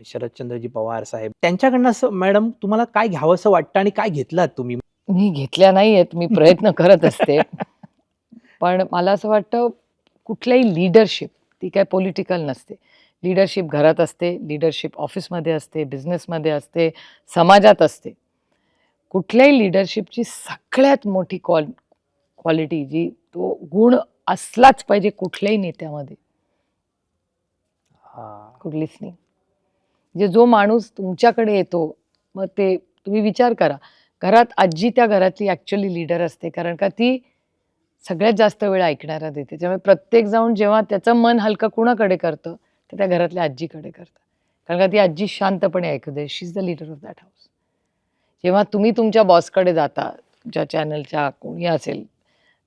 शरदचंद्रजी पवार साहेब त्यांच्याकडनं असं मॅडम तुम्हाला काय घ्यावंसं वाटतं आणि काय घेतलात तुम्ही? मी घेतल्या नाहीयेत, मी प्रयत्न करत असते. पण मला असं वाटतं कुठल्याही लीडरशिप ती काय पॉलिटिकल नसते. लीडरशिप घरात असते, लीडरशिप ऑफिसमध्ये असते, बिझनेसमध्ये असते, समाजात असते. कुठल्याही लीडरशिपची सगळ्यात मोठी क्वालिटी जी तो गुण असलाच पाहिजे कुठल्याही नेत्यामध्ये, कुठलीच नाही. म्हणजे जो माणूस तुमच्याकडे येतो, मग ते तुम्ही विचार करा, घरात आजी त्या घरातली ॲक्च्युअली लीडर असते, कारण का ती सगळ्यात जास्त वेळ ऐकणारा देते. त्यामुळे प्रत्येक जाऊन जेव्हा त्याचं मन हलकं कुणाकडे करतं, तर त्या घरातल्या आजीकडे करतं. कारण का ती आजी शांतपणे ऐकू दे. She is the leader of that house. जेव्हा तुम्ही तुमच्या बॉसकडे जाता, तुमच्या चॅनलच्या कोणी असेल,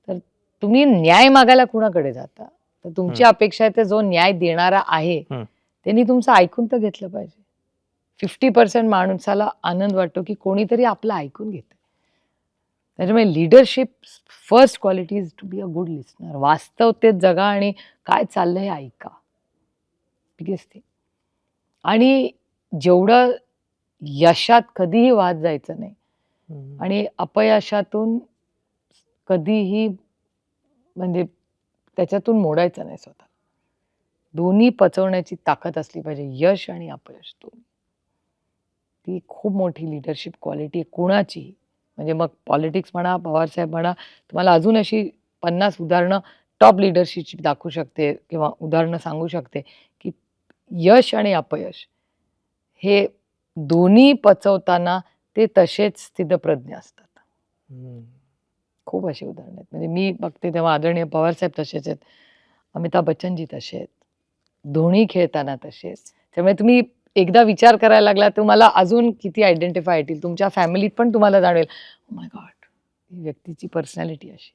तर तुम्ही न्याय मागायला कुणाकडे जाता? तर तुमची अपेक्षा आहे, तर जो न्याय देणारा आहे, त्यांनी तुमचं ऐकून तर घेतलं पाहिजे. 50% माणसाला आनंद वाटतो, की कोणीतरी आपलं ऐकून घेतं. त्याच्यामुळे leadership first quality is to be a good listener. वास्तवतेत जगा आणि काय चाललंय हे ऐका. Biggest thing. आणि जेवढं यशात कधीही वाद जायचं नाही आणि अपयशातून कधीही म्हणजे त्याच्यातून मोडायचं नाही स्वतः. दोन्ही पचवण्याची ताकद असली पाहिजे, यश आणि अपयश दोन्ही. ती खूप मोठी लीडरशिप क्वालिटी आहे कुणाचीही. म्हणजे मग पॉलिटिक्स म्हणा, पवारसाहेब म्हणा, तुम्हाला अजून अशी 50 उदाहरणं टॉप लीडरशिपची दाखवू शकते किंवा उदाहरणं सांगू शकते, की यश आणि अपयश हे दोन्ही पचवताना ते तसेच स्थितप्रज्ञ असतात. खूप अशी उदाहरणं आहेत. म्हणजे मी बघते तेव्हा आदरणीय पवारसाहेब तसेच आहेत, अमिताभ बच्चनजी तसे आहेत, धोनी खेळताना तसेच. त्यामुळे तुम्ही एकदा विचार करायला लागला, तुम्हाला अजून किती आयडेंटिफाय येतील. तुमच्या फॅमिलीत पण तुम्हाला जाणवेल, ओ माय गॉड, ही व्यक्तीची पर्सनॅलिटी अशी.